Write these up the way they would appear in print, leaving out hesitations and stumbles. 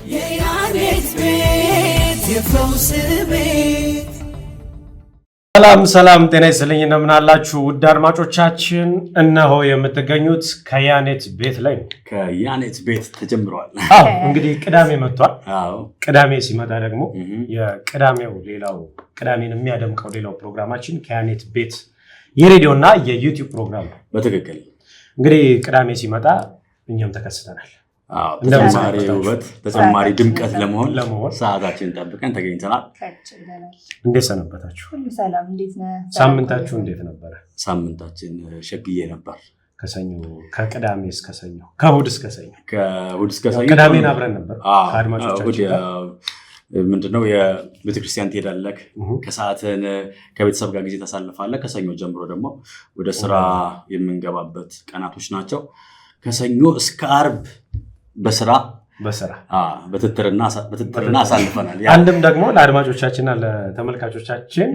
የያኔት ቤት የፈውስ ቤት። ሰላም ጤና ይስጥልኝ። እንደምን አላችሁ ውድ አድማጮቻችን? እነሆ የምትገኙት ከያኔት ቤት ላይ ነው። ከያኔት ቤት ተጀምሯል። እንግዲህ ቅዳሜ መጥቷል። ቅዳሜ ሲመጣ ደግሞ ሌላው ቅዳሜን የሚያደምቀው ሌላው ፕሮግራማችን ከያኔት ቤት የሬዲዮና የዩቲዩብ ፕሮግራም ነው። በትክክል እንግዲህ ቅዳሜ ሲመጣ እኛም ተከስተናል። ተጨማሪ ውበት ተጨማሪ ድምቀት ለመሆን ሰዓታችንን ጠብቀን ተገኝተናል። እንዴት ሰነበታችሁ? ሁሉ ሰላም። እንዴት ነህ? ሳምንታችሁ እንዴት ነበረ? ሳምንታችን ሸግዬ ነበር። ከቅዳሜ እስከ ሰኞ፣ ከእሑድ እስከ ሰኞ ቅዳሜን አብረን ነበር ከአድማጮቻችን ጋር። ምንድነው የቤተክርስቲያን ትሄዳለህ፣ ከሰዓትን ከቤተሰብ ጋር ጊዜ ታሳልፋለህ። ከሰኞ ጀምሮ ደግሞ ወደ ስራ የምንገባበት ቀናቶች ናቸው። ከሰኞ እስከ ዓርብ በስራ በትትርና አሳልፈናል። አንድም ደግሞ ለአድማጮቻችንና ለተመልካቾቻችን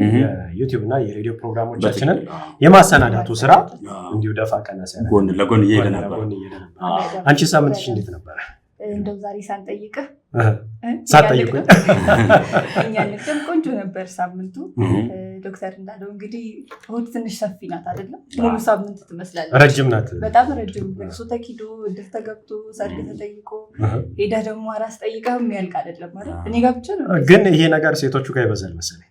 የዩቲዩብ እና የሬዲዮ ፕሮግራሞቻችንን የማሰናዳቱ ስራ እንዲሁ ደፋ ቀና ሲያደርግ ጎን ለጎን እየሄደ ነበር። አንቺ ሳምንትሽ እንዴት ነበረ? እንደው ዛሬ ሳትጠይቁኝ እኛ ልክም ቆንጆ ነበር ሳምንቱ። ዶክተር እንዳለው እንግዲህ እሑድ ትንሽ ሰፊ ናት አይደለም? ሙሉ ሳምንት ትመስላለች። ረጅም ናት፣ በጣም ረጅም። ልቅሶ ተኪዶ እድር ተገብቶ ሰርግ ተጠይቆ ሄደህ ደግሞ አራስ ጠይቀህ የሚያልቅ አይደለም ማለት እኔ ጋር ብቻ ነው። ግን ይሄ ነገር ሴቶቹ ጋር ይበዛል መሰለኝ።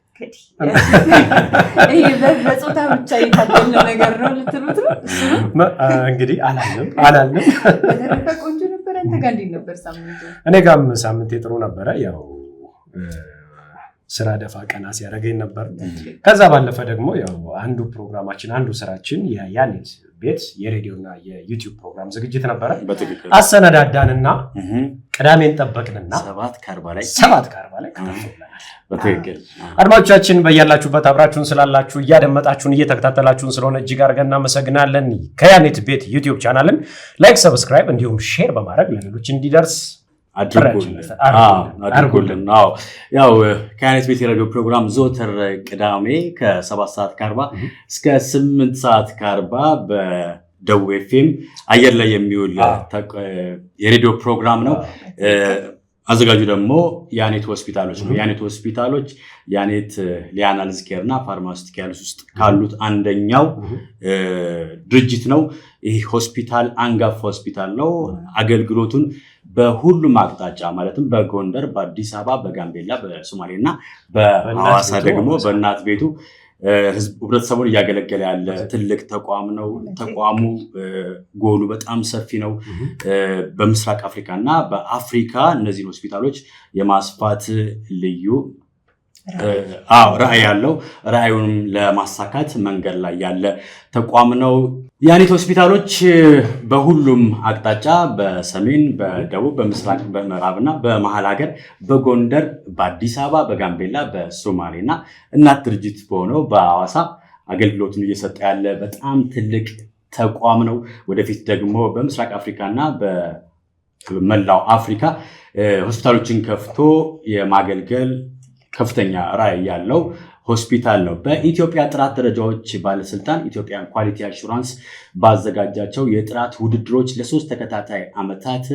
ይሄ በጾታ ብቻ የታደለ ነገር ነው ልትሉት ነው። እንግዲህ አላልንም። በተረፈ ቆንጆ ነበር። አንተ ጋር እንዴት ነበር ሳምንቱ? እኔ ጋርም ሳምንቴ ጥሩ ነበረ። ያው ስራ ደፋ ቀና ሲያደርገኝ ነበር። ከዛ ባለፈ ደግሞ ያው አንዱ ፕሮግራማችን አንዱ ስራችን የያኔት ቤት የሬዲዮና የዩቲዩብ ፕሮግራም ዝግጅት ነበረ። አሰናዳዳንና ቅዳሜን ጠበቅንና 7:40 ላይ ከተፈለናል። በትክክል አድማጮቻችን በያላችሁበት አብራችሁን ስላላችሁ እያደመጣችሁን እየተከታተላችሁን ስለሆነ እጅግ አድርገን እናመሰግናለን። ከያኔት ቤት ዩቲዩብ ቻናልን ላይክ፣ ሰብስክራይብ እንዲሁም ሼር በማድረግ ለሌሎች እንዲደርስ አድርጉልን። ያው ከያኔት ቤት የሬዲዮ ፕሮግራም ዘወትር ቅዳሜ ከ7:40 እስከ 8:40 በደቡብ ኤፍኤም አየር ላይ የሚውል የሬዲዮ ፕሮግራም ነው። አዘጋጁ ደግሞ ያኔት ሆስፒታሎች ነው። ያኔት ሆስፒታሎች ያኔት ሊያናልዝ ኬር እና ፋርማሲውቲካልስ ውስጥ ካሉት አንደኛው ድርጅት ነው። ይህ ሆስፒታል አንጋፋ ሆስፒታል ነው። አገልግሎቱን በሁሉም አቅጣጫ ማለትም በጎንደር፣ በአዲስ አበባ፣ በጋምቤላ፣ በሶማሌ እና በሐዋሳ ደግሞ በእናት ቤቱ ህብረተሰቡን እያገለገለ ያለ ትልቅ ተቋም ነው። ተቋሙ ጎሉ በጣም ሰፊ ነው። በምስራቅ አፍሪካ እና በአፍሪካ እነዚህን ሆስፒታሎች የማስፋት ልዩ ራዕይ ያለው፣ ራዕዩንም ለማሳካት መንገድ ላይ ያለ ተቋም ነው። ያኔት ሆስፒታሎች በሁሉም አቅጣጫ በሰሜን፣ በደቡብ፣ በምስራቅ፣ በምዕራብና በመሀል ሀገር በጎንደር፣ በአዲስ አበባ፣ በጋምቤላ፣ በሶማሌ እና እናት ድርጅት በሆነው በሐዋሳ አገልግሎቱን እየሰጠ ያለ በጣም ትልቅ ተቋም ነው። ወደፊት ደግሞ በምስራቅ አፍሪካ እና በመላው አፍሪካ ሆስፒታሎችን ከፍቶ የማገልገል ከፍተኛ ራዕይ ያለው ሆስፒታል ነው። በኢትዮጵያ ጥራት ደረጃዎች ባለስልጣን ኢትዮጵያን ኳሊቲ አሹራንስ ባዘጋጃቸው የጥራት ውድድሮች ለ3 ተከታታይ ዓመታት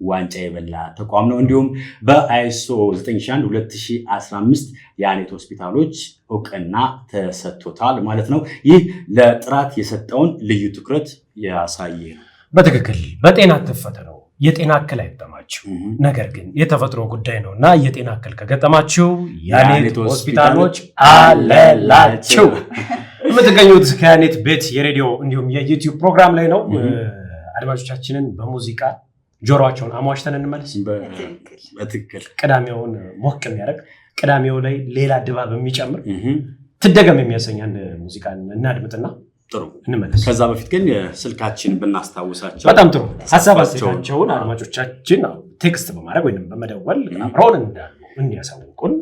ዋንጫ የበላ ተቋም ነው። እንዲሁም በአይሶ 9001/2015 ያኔት ሆስፒታሎች እውቅና ተሰጥቶታል ማለት ነው። ይህ ለጥራት የሰጠውን ልዩ ትኩረት ያሳየ ነው። በትክክል በጤና አትፈተኑ፣ የጤና እክል አይገጠማችሁ፣ ነገር ግን የተፈጥሮ ጉዳይ ነውና የጤና እክል ከገጠማችሁ ያኔት ሆስፒታሎች አለላችሁ። የምትገኙት ከያኔት ቤት የሬዲዮ እንዲሁም የዩቲዩብ ፕሮግራም ላይ ነው። አድማጮቻችንን በሙዚቃ ጆሮአቸውን አሟሽተን እንመለስ። በትክክል ቅዳሜውን ሞቅ የሚያደርግ ቅዳሜው ላይ ሌላ ድባብ የሚጨምር ትደገም የሚያሰኝ አንድ ሙዚቃ እናድምጥና ጥሩ እንመለስ። ከዛ በፊት ግን ስልካችን ብናስታውሳቸው በጣም ጥሩ። ሀሳብ አስተያየታቸውን አድማጮቻችን ቴክስት በማድረግ ወይም በመደወል አብረውን እንዳሉ እንዲያሳውቁን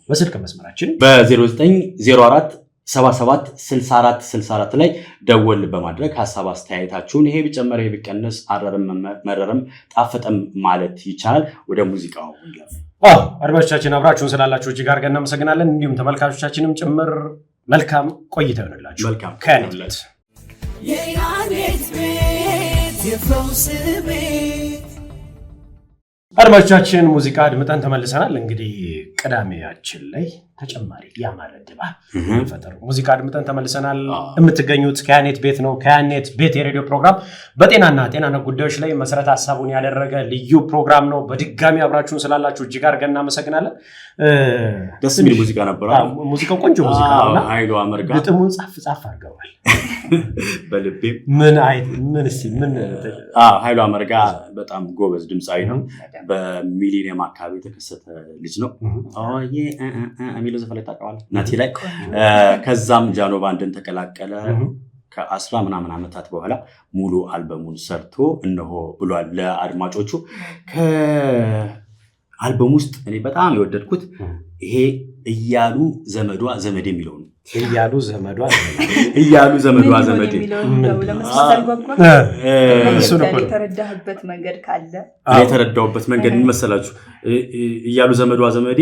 በስልክ መስመራችን በ0904 776464 ላይ ደወል በማድረግ ሀሳብ አስተያየታችሁን ይሄ ቢጨመር ይሄ ቢቀነስ አረረም መረረም ጣፈጠም ማለት ይቻላል። ወደ ሙዚቃው እንለፍ። አድማጮቻችን አብራችሁን ስላላችሁ እጅግ አድርገን እናመሰግናለን። እንዲሁም ተመልካቾቻችንም ጭምር መልካም ቆይታ ይሆንላችሁ። መልካም ከያኔት የያኔት ቤት የፈውስ ቤት አድማጮቻችን ሙዚቃ አድምጠን ተመልሰናል። እንግዲህ ቅዳሜያችን ላይ ተጨማሪ ያማረ ድባብ ፈጠሩ ሙዚቃ አድምጠን ተመልሰናል። የምትገኙት ከያኔት ቤት ነው። ከያኔት ቤት የሬዲዮ ፕሮግራም በጤናና ጤና ነክ ጉዳዮች ላይ መሰረት ሐሳቡን ያደረገ ልዩ ፕሮግራም ነው። በድጋሚ አብራችሁን ስላላችሁ እጅግ አድርገን እናመሰግናለን። ደስ የሚል ሙዚቃ ነበር። ሙዚቃው ቆንጆ ሙዚቃ ነውና ኃይሉ አመርጋ ግጥሙን ጻፍ አድርገዋል። በልቤ ምን ኃይሉ አመርጋ በጣም ጎበዝ ድምጻዊ ነው። በሚሊኒየም አካባቢ የተከሰተ ልጅ ነው። የሚለው ዘፈን ላይ ታውቀዋለህ? ናቲ ላይ ከዛም ጃኖ ባንድን ተቀላቀለ። ከ10 ምናምን ዓመታት በኋላ ሙሉ አልበሙን ሰርቶ እነሆ ብሏል ለአድማጮቹ። ከአልበሙ ውስጥ እኔ በጣም የወደድኩት ይሄ እያሉ ዘመዷ ዘመዴ የሚለው ነው። እያሉ ዘመዷ ዘመዴ የተረዳህበት መንገድ ካለ የተረዳሁበት መንገድ ምን መሰላችሁ? እያሉ ዘመዷ ዘመዴ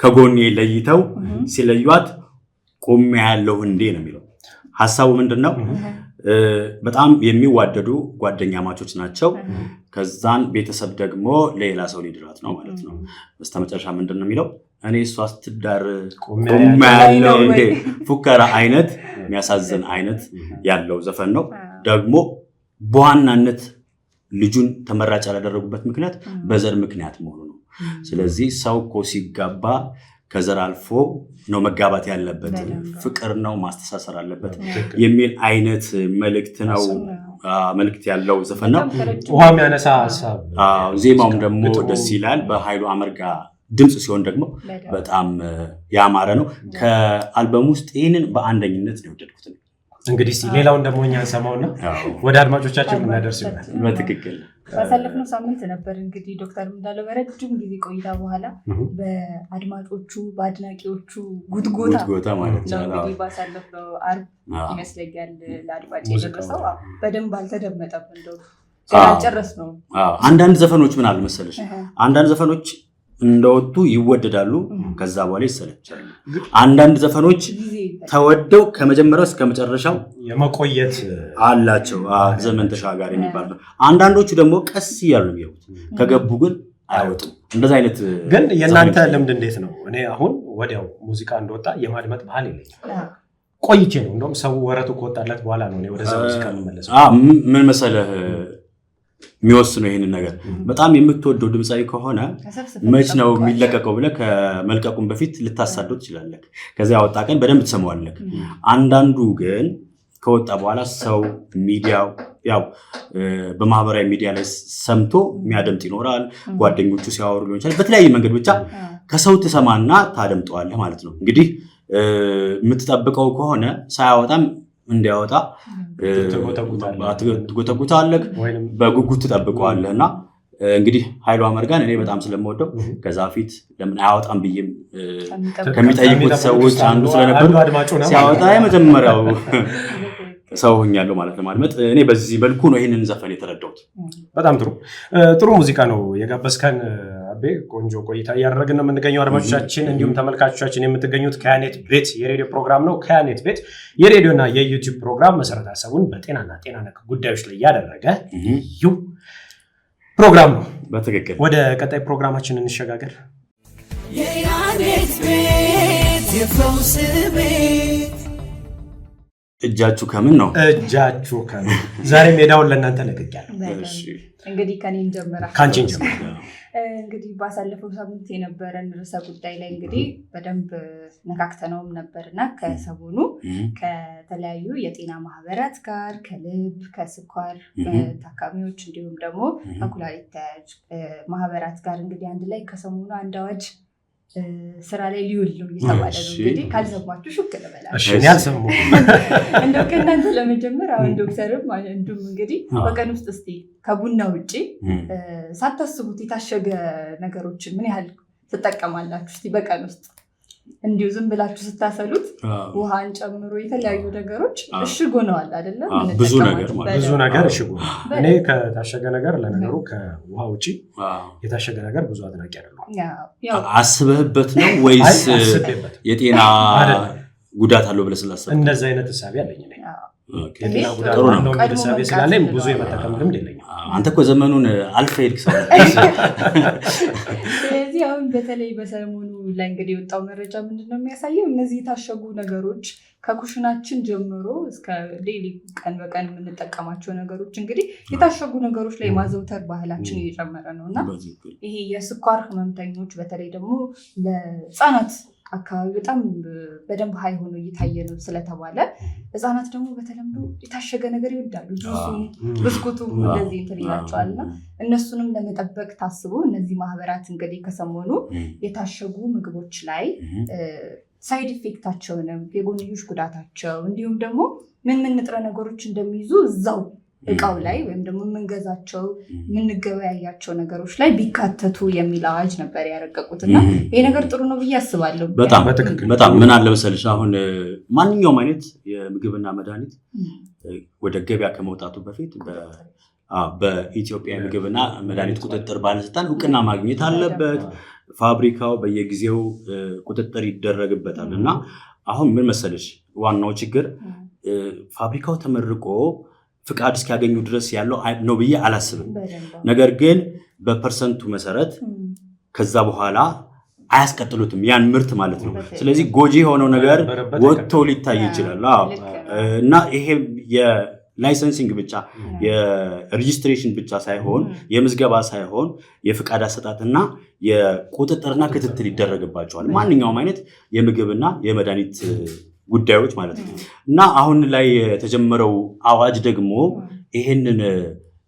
ከጎኔ ለይተው ሲለዩት ቆሜ ያለው እንዴ ነው የሚለው። ሐሳቡ ምንድነው? በጣም የሚዋደዱ ጓደኛ ማቾች ናቸው። ከዛን ቤተሰብ ደግሞ ሌላ ሰው ሊድራት ነው ማለት ነው። በስተመጨረሻ ምንድነው የሚለው? እኔ እሷ ስትዳር ቆሜ ያለው እንዴ። ፉከራ አይነት የሚያሳዝን አይነት ያለው ዘፈን ነው። ደግሞ በዋናነት ልጁን ተመራጭ ያላደረጉበት ምክንያት በዘር ምክንያት መሆኑ ነው። ስለዚህ ሰው እኮ ሲጋባ ከዘር አልፎ ነው መጋባት ያለበት፣ ፍቅር ነው ማስተሳሰር አለበት የሚል አይነት መልእክት ያለው ዘፈን ነው። ውሃም ያነሳ ሐሳብ። ዜማውም ደግሞ ደስ ይላል። በኃይሉ አመርጋ ድምጽ ሲሆን ደግሞ በጣም ያማረ ነው። ከአልበም ውስጥ ይህንን በአንደኝነት ነው የወደድኩት። እንግዲህ ሌላውን ደግሞ እኛ እንሰማውና ወደ አድማጮቻችን እናደርስ ይሆናል። በትክክል ባሳለፍነው ሳምንት ነበር እንግዲህ ዶክተር እንዳለው በረጅም ጊዜ ቆይታ በኋላ በአድማጮቹ በአድናቂዎቹ ጉትጎታ ማለት ነው እንግዲህ ባሳለፍነው ዓርብ ይመስለኛል ለአድማጭ የደረሰው በደንብ አልተደመጠም። እንደው አልጨረስነው። አንዳንድ ዘፈኖች ምን አለ መሰለሽ፣ አንዳንድ ዘፈኖች እንደወጡ ይወደዳሉ፣ ከዛ በኋላ ይሰለቻሉ። አንዳንድ ዘፈኖች ተወደው ከመጀመሪያው እስከ መጨረሻው የመቆየት አላቸው፣ ዘመን ተሻጋሪ የሚባል ነው። አንዳንዶቹ ደግሞ ቀስ እያሉ ነው የሚያዩት፣ ከገቡ ግን አይወጡም። እንደዛ አይነት ግን የእናንተ ልምድ እንዴት ነው? እኔ አሁን ወዲያው ሙዚቃ እንደወጣ የማድመጥ ባህል የለኝም። ቆይቼ ነው እንደውም ሰው ወረቱ ከወጣለት በኋላ ነው እኔ ወደዛ ሙዚቃ የምመለሰው። ምን መሰለህ የሚወስነው ይሄንን ነገር በጣም የምትወደው ድምጻዊ ከሆነ መች ነው የሚለቀቀው ብለህ ከመልቀቁም በፊት ልታሳደው ትችላለህ። ከዚያ ያወጣ ቀን በደንብ ትሰማዋለህ። አንዳንዱ ግን ከወጣ በኋላ ሰው ሚዲያው ያው በማህበራዊ ሚዲያ ላይ ሰምቶ የሚያደምጥ ይኖራል። ጓደኞቹ ሲያወሩ ሊሆን ይችላል። በተለያየ መንገድ ብቻ ከሰው ትሰማና ታደምጠዋለህ ማለት ነው። እንግዲህ የምትጠብቀው ከሆነ ሳያወጣም እንዲያወጣ ትጎተጉታለህ፣ በጉጉት ትጠብቀዋለህ። እና እንግዲህ ኃይሉ አመርጋን እኔ በጣም ስለምወደው ከዛ ፊት ለምን አያወጣም ብዬም ከሚጠይቁት ሰዎች አንዱ ስለነበሩ ሲያወጣ የመጀመሪያው ሰው ሆኛለሁ ማለት ነው። ማድመጥ እኔ በዚህ መልኩ ነው ይሄንን ዘፈን የተረዳሁት። በጣም ጥሩ ሙዚቃ ነው የጋበዝከን አቤ። ቆንጆ ቆይታ እያደረግን ነው የምንገኘው። አድማጮቻችን እንዲሁም ተመልካቾቻችን የምትገኙት ከያኔት ቤት የሬዲዮ ፕሮግራም ነው። ከያኔት ቤት የሬዲዮና የዩቲዩብ ፕሮግራም መሰረተ ሐሳቡን በጤናና ጤና ነክ ጉዳዮች ላይ ያደረገ ልዩ ፕሮግራም ነው። በትክክል ወደ ቀጣይ ፕሮግራማችን እንሸጋገር። የያኔት ቤት የፈውስ ቤት እጃችሁ ከምን ነው? እጃችሁ ከምን? ዛሬ ሜዳውን ለእናንተ ለቅቄያለሁ። እንግዲህ ከኔን ጀምራ ካንቺን ጀምራ እንግዲህ ባሳለፈው ሳምንት የነበረን ርዕሰ ጉዳይ ላይ እንግዲህ በደንብ ነካክተነውም ነበርና ከሰሞኑ ከተለያዩ የጤና ማህበራት ጋር ከልብ ከስኳር ታካሚዎች እንዲሁም ደግሞ ከኩላሊት ተያያዥ ማህበራት ጋር እንግዲህ አንድ ላይ ከሰሞኑ አንድ አዋጅ ስራ ላይ ሊውል ነው እየተባለ ነው። እንግዲህ ካልሰማችሁ ሹክ ልበላችሁ። እንደው ከእናንተ ለመጀመር አሁን ዶክተርም እንዲሁም እንግዲህ በቀን ውስጥ እስኪ ከቡና ውጭ ሳታስቡት የታሸገ ነገሮችን ምን ያህል ትጠቀማላችሁ? እስኪ በቀን ውስጥ እንዲሁ ዝም ብላችሁ ስታሰሉት ውሃን ጨምሮ የተለያዩ ነገሮች እሽግ ሆነዋል አይደለም? ብዙ ነገር እሽግ ሆነ። እኔ ከታሸገ ነገር ለነገሩ ከውሃ ውጪ የታሸገ ነገር ብዙ አድናቂ አይደለሁም። አስበህበት ነው ወይስ የጤና ጉዳት አለው ብለህ ስላሰብክ? እንደዛ አይነት ሐሳብ ያለኝ ነኝ። የጤና ጉዳት ነው ግንዛቤ ስላለኝ ብዙ የመጠቀም ልምድ የለኝም። አንተ እኮ ዘመኑን አልፈህ ሄድክ ሰው። ስለዚህ አሁን በተለይ በሰሞኑ ላይ እንግዲህ የወጣው መረጃ ምንድነው የሚያሳየው? እነዚህ የታሸጉ ነገሮች ከኩሽናችን ጀምሮ እስከ ዴይሊ ቀን በቀን የምንጠቀማቸው ነገሮች እንግዲህ የታሸጉ ነገሮች ላይ ማዘውተር ባህላችን እየጨመረ ነው እና ይሄ የስኳር ህመምተኞች በተለይ ደግሞ ለህፃናት አካባቢ በጣም በደንብ ሀይ ሆኖ እየታየ ነው ስለተባለ ህፃናት ደግሞ በተለምዶ የታሸገ ነገር ይወዳሉ። ጁሱም ብስኩቱም እንደዚህ እንትን ይላቸዋል እና እነሱንም ለመጠበቅ ታስቦ እነዚህ ማህበራት እንግዲህ ከሰሞኑ የታሸጉ ምግቦች ላይ ሳይድ ኢፌክታቸውንም የጎንዮሽ ጉዳታቸው እንዲሁም ደግሞ ምን ንጥረ ነገሮች እንደሚይዙ እዛው እቃው ላይ ወይም ደግሞ የምንገዛቸው የምንገበያያቸው ነገሮች ላይ ቢካተቱ የሚል አዋጅ ነበር ያረቀቁት እና ይሄ ነገር ጥሩ ነው ብዬ አስባለሁ። በጣም ምን አለ መሰለሽ አሁን ማንኛውም አይነት የምግብና መድኃኒት ወደ ገበያ ከመውጣቱ በፊት በኢትዮጵያ ምግብና መድኃኒት ቁጥጥር ባለስልጣን እውቅና ማግኘት አለበት። ፋብሪካው በየጊዜው ቁጥጥር ይደረግበታል እና አሁን ምን መሰለሽ ዋናው ችግር ፋብሪካው ተመርቆ ፍቃድ እስኪያገኙ ድረስ ያለው ነው ብዬ አላስብም። ነገር ግን በፐርሰንቱ መሰረት ከዛ በኋላ አያስቀጥሉትም ያን ምርት ማለት ነው። ስለዚህ ጎጂ የሆነው ነገር ወጥቶ ሊታይ ይችላል እና ይሄ የላይሰንሲንግ ብቻ የሬጂስትሬሽን ብቻ ሳይሆን የምዝገባ ሳይሆን የፍቃድ አሰጣጥና የቁጥጥርና ክትትል ይደረግባቸዋል ማንኛውም አይነት የምግብና የመድኃኒት ጉዳዮች ማለት ነው እና አሁን ላይ የተጀመረው አዋጅ ደግሞ ይሄንን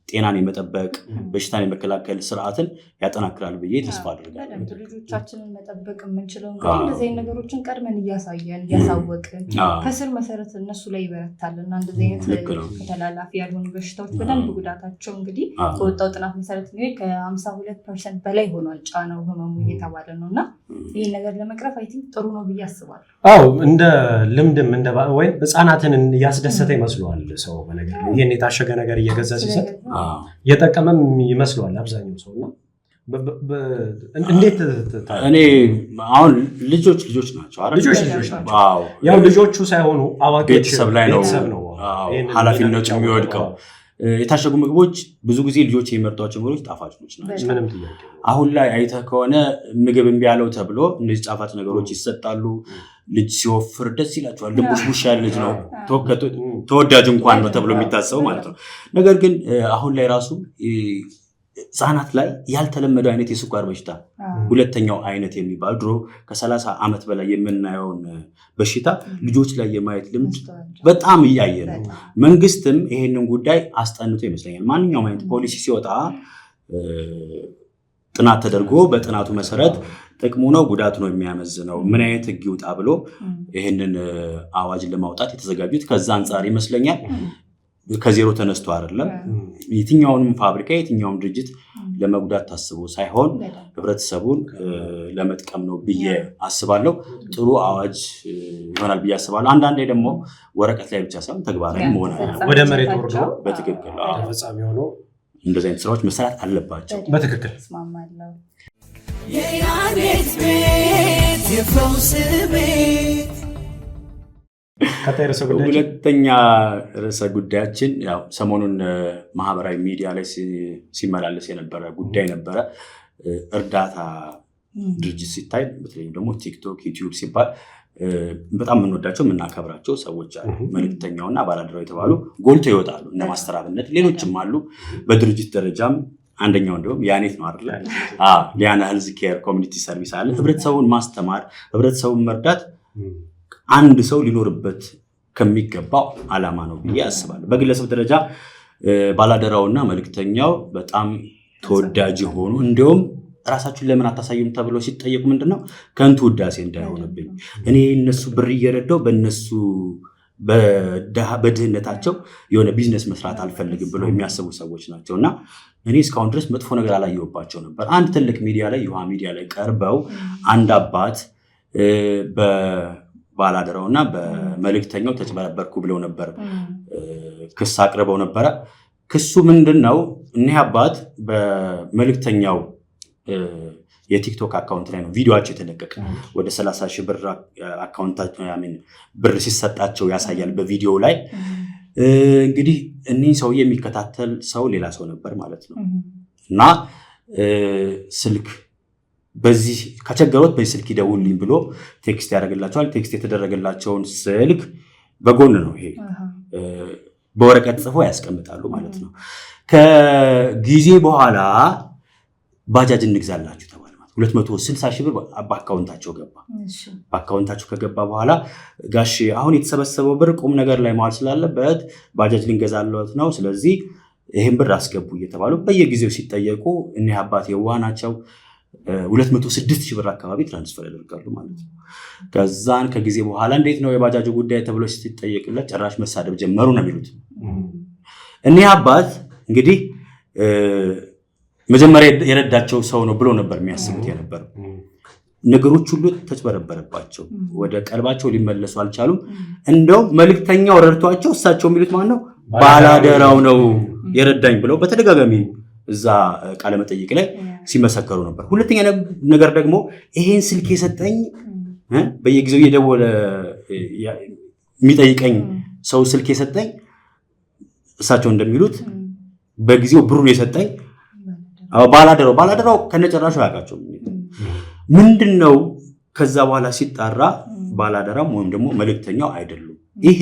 ጤናን የመጠበቅ በሽታን የመከላከል ስርዓትን ያጠናክራል ብዬ ተስፋ አድርጋለሁ። ልጆቻችንን መጠበቅ የምንችለው እንግዲህ እንደዚህ ነገሮችን ቀድመን እያሳየን እያሳወቅን ከስር መሰረት እነሱ ላይ ይበረታልና እንደዚህ አይነት ከተላላፊ ያልሆኑ በሽታዎች በደንብ ጉዳታቸው እንግዲህ በወጣው ጥናት መሰረት እንግዲህ ከ52% በላይ ሆኗል ጫናው ህመሙ እየተባለ ነው እና ይህን ነገር ለመቅረፍ አይ ቲንክ ጥሩ ነው ብዬ አስባለሁ። እንደ ልምድም ወይ ህፃናትን እያስደሰተ ይመስለዋል ሰው በነገር ይህን የታሸገ ነገር እየገዛ ሲሰጥ የጠቀመም ይመስለዋል አብዛኛው ሰው እና እንዴት እኔ አሁን ልጆች ናቸው አይደል? ልጆች ናቸው። ያው ልጆቹ ሳይሆኑ አዋቂዎች ቤተሰብ ላይ ነው ኃላፊነቱ የሚወድቀው። የታሸጉ ምግቦች ብዙ ጊዜ ልጆች የሚመርጧቸው ምግቦች ጣፋጮች ናቸው። ምንም ጥያቄ አሁን ላይ አይተህ ከሆነ ምግብ እምቢ ያለው ተብሎ እነዚህ ጣፋጭ ነገሮች ይሰጣሉ። ልጅ ሲወፍር ደስ ይላቸዋል። ልቡሽ ያለ ልጅ ነው ተወዳጅ እንኳን ነው ተብሎ የሚታሰበው ማለት ነው። ነገር ግን አሁን ላይ ራሱ ህፃናት ላይ ያልተለመደው አይነት የስኳር በሽታ ሁለተኛው አይነት የሚባል ድሮ ከ30 ዓመት በላይ የምናየውን በሽታ ልጆች ላይ የማየት ልምድ በጣም እያየ ነው። መንግስትም ይሄንን ጉዳይ አስጠንቶ ይመስለኛል ማንኛውም አይነት ፖሊሲ ሲወጣ ጥናት ተደርጎ በጥናቱ መሰረት ጥቅሙ ነው ጉዳቱ ነው የሚያመዝነው ምን አይነት ህግ ይውጣ ብሎ ይሄንን አዋጅ ለማውጣት የተዘጋጁት ከዛ አንፃር ይመስለኛል። ከዜሮ ተነስቶ አይደለም የትኛውንም ፋብሪካ የትኛውም ድርጅት ለመጉዳት ታስቦ ሳይሆን ህብረተሰቡን ለመጥቀም ነው ብዬ አስባለሁ። ጥሩ አዋጅ ይሆናል ብዬ አስባለሁ። አንዳንዴ ደግሞ ወረቀት ላይ ብቻ ሳይሆን ተግባራዊ መሆን ወደ መሬት ወርዶ በትክክል ተፈጻሚ ሆኖ እንደዚህ አይነት ስራዎች መሰራት አለባቸው። በትክክል እስማማለሁ። የያኔት ቤት የፈውስ ቤት ሁለተኛ ርዕሰ ጉዳያችን ያው ሰሞኑን ማህበራዊ ሚዲያ ላይ ሲመላለስ የነበረ ጉዳይ ነበረ። እርዳታ ድርጅት ሲታይ በተለይም ደግሞ ቲክቶክ፣ ዩቲዩብ ሲባል በጣም የምንወዳቸው የምናከብራቸው ሰዎች አሉ። መልእክተኛውና ባላደራው የተባሉ ጎልቶ ይወጣሉ። እነ ማስተር አብነት ሌሎችም አሉ። በድርጅት ደረጃም አንደኛው እንደውም ያኔት ነው አይደል? ሊያና ሄልዝ ኬር ኮሚኒቲ ሰርቪስ አለ። ህብረተሰቡን ማስተማር፣ ህብረተሰቡን መርዳት አንድ ሰው ሊኖርበት ከሚገባው ዓላማ ነው ብዬ አስባለሁ። በግለሰብ ደረጃ ባላደራውና መልእክተኛው በጣም ተወዳጅ ሆኑ። እንዲሁም ራሳችሁን ለምን አታሳዩም ተብለው ሲጠየቁ ምንድነው ከንቱ ውዳሴ እንዳይሆንብኝ እኔ እነሱ ብር እየረዳው በእነሱ በድህነታቸው የሆነ ቢዝነስ መስራት አልፈልግም ብለው የሚያስቡ ሰዎች ናቸው እና እኔ እስካሁን ድረስ መጥፎ ነገር አላየሁባቸው ነበር። አንድ ትልቅ ሚዲያ ላይ ዩሃ ሚዲያ ላይ ቀርበው አንድ አባት ባላደራውና በመልእክተኛው ተጭበረበርኩ ብለው ነበር ክስ አቅርበው ነበረ። ክሱ ምንድነው? እኒህ አባት በመልእክተኛው የቲክቶክ አካውንት ላይ ነው ቪዲዮአቸው የተለቀቀ። ወደ 30,000 ብር አካውንታቸው ብር ሲሰጣቸው ያሳያል በቪዲዮ ላይ። እንግዲህ እኒህ ሰው የሚከታተል ሰው ሌላ ሰው ነበር ማለት ነው እና ስልክ በዚህ ከቸገሮት በዚህ ስልክ ይደውልልኝ ብሎ ቴክስት ያደርግላቸዋል። ቴክስት የተደረገላቸውን ስልክ በጎን ነው ይሄ በወረቀት ጽፎ ያስቀምጣሉ ማለት ነው። ከጊዜ በኋላ ባጃጅ እንግዛላችሁ ተባለ ማለት 260 ሺህ ብር በአካውንታቸው ገባ። በአካውንታቸው ከገባ በኋላ ጋሽ አሁን የተሰበሰበው ብር ቁም ነገር ላይ መዋል ስላለበት ባጃጅ ልንገዛለት ነው፣ ስለዚህ ይሄን ብር አስገቡ እየተባሉ በየጊዜው ሲጠየቁ እኒህ አባት የዋህ ናቸው 206 ሺህ ብር አካባቢ ትራንስፈር ያደርጋሉ ማለት ነው። ከዛን ከጊዜ በኋላ እንዴት ነው የባጃጁ ጉዳይ ተብሎ ሲጠየቅለት ጭራሽ መሳደብ ጀመሩ ነው የሚሉት። እኒህ አባት እንግዲህ መጀመሪያ የረዳቸው ሰው ነው ብሎ ነበር የሚያስቡት የነበረው። ነገሮች ሁሉ ተጭበረበረባቸው፣ ወደ ቀልባቸው ሊመለሱ አልቻሉም። እንደው መልእክተኛው ረድቷቸው እሳቸው የሚሉት ማን ነው ባላደራው ነው የረዳኝ ብለው በተደጋጋሚ እዛ ቃለ መጠይቅ ላይ ሲመሰከሩ ነበር። ሁለተኛ ነገር ደግሞ ይሄን ስልክ የሰጠኝ በየጊዜው እየደወለ የሚጠይቀኝ ሰው ስልክ የሰጠኝ እሳቸው እንደሚሉት በጊዜው ብሩን የሰጠኝ ባላደራው ከነጨራሹ ያውቃቸው ምንድነው። ከዛ በኋላ ሲጣራ ባላደራም ወይም ደግሞ መልእክተኛው አይደሉም። ይሄ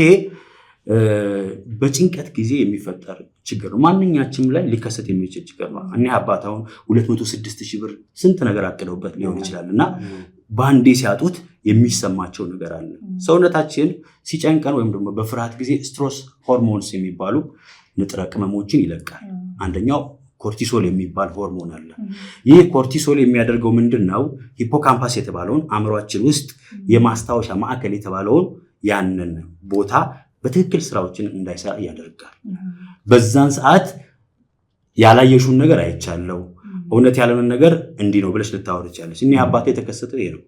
በጭንቀት ጊዜ የሚፈጠር ችግር ነው። ማንኛችንም ላይ ሊከሰት የሚችል ችግር ነው። እኔ አባት አሁን 206 ሺህ ብር ስንት ነገር አቅደውበት ሊሆን ይችላል እና በአንዴ ሲያጡት የሚሰማቸው ነገር አለ። ሰውነታችን ሲጨንቀን ወይም ደግሞ በፍርሃት ጊዜ ስትሮስ ሆርሞንስ የሚባሉ ንጥረ ቅመሞችን ይለቃል። አንደኛው ኮርቲሶል የሚባል ሆርሞን አለ። ይህ ኮርቲሶል የሚያደርገው ምንድነው? ሂፖካምፓስ የተባለውን አእምሯችን ውስጥ የማስታወሻ ማዕከል የተባለውን ያንን ቦታ በትክክል ስራዎችን እንዳይሰራ ያደርጋል። በዛን ሰዓት ያላየሽውን ነገር አይቻለው፣ እውነት ያለውን ነገር እንዲህ ነው ብለሽ ልታወሪ ትችላለሽ። እኔ አባቴ የተከሰተው ይሄ ነው።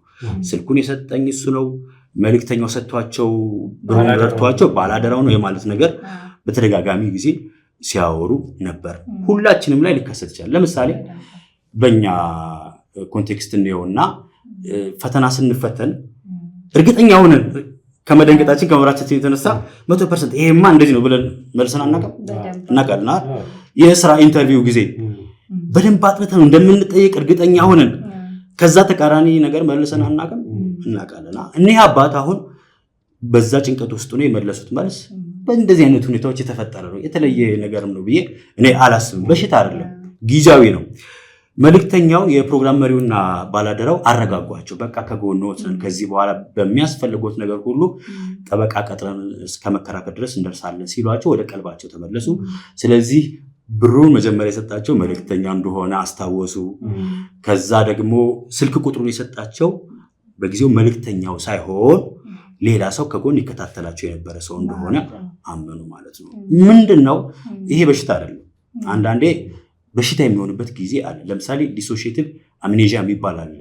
ስልኩን የሰጠኝ እሱ ነው፣ መልእክተኛው ሰጥቷቸው ብሩን ረድቷቸው ባላደራው ነው የማለት ነገር በተደጋጋሚ ጊዜ ሲያወሩ ነበር። ሁላችንም ላይ ሊከሰት ይችላል። ለምሳሌ በእኛ ኮንቴክስት እንየውና ፈተና ስንፈተን እርግጠኛ ሆነን ከመደንገጣችን ከመራቻችን የተነሳ 100% ይሄማ እንደዚህ ነው ብለን መልሰን እናውቃለን። የስራ ኢንተርቪው ጊዜ በደንብ አጥንተን እንደምንጠየቅ እርግጠኛ ሆነን ከዛ ተቃራኒ ነገር መልሰን እናውቃለን። እኒህ አባት አሁን በዛ ጭንቀት ውስጥ ነው የመለሱት መልስ በእንደዚህ አይነት ሁኔታዎች የተፈጠረ ነው። የተለየ ነገርም ነው ብዬ እኔ አላስብም። በሽታ አይደለም፣ ጊዜያዊ ነው። መልእክተኛው የፕሮግራም መሪውና ባላደራው አረጋጓቸው። በቃ ከጎንዎት ነን፣ ከዚህ በኋላ በሚያስፈልጉት ነገር ሁሉ ጠበቃ ቀጥረን እስከ መከራከር ድረስ እንደርሳለን ሲሏቸው ወደ ቀልባቸው ተመለሱ። ስለዚህ ብሩን መጀመሪያ የሰጣቸው መልእክተኛ እንደሆነ አስታወሱ። ከዛ ደግሞ ስልክ ቁጥሩን የሰጣቸው በጊዜው መልእክተኛው ሳይሆን ሌላ ሰው ከጎን ይከታተላቸው የነበረ ሰው እንደሆነ አመኑ ማለት ነው። ምንድነው ይሄ? በሽታ አይደለም። አንዳንዴ በሽታ የሚሆንበት ጊዜ አለ። ለምሳሌ ዲሶሺዬቲቭ አምኔዥያ የሚባል አለ።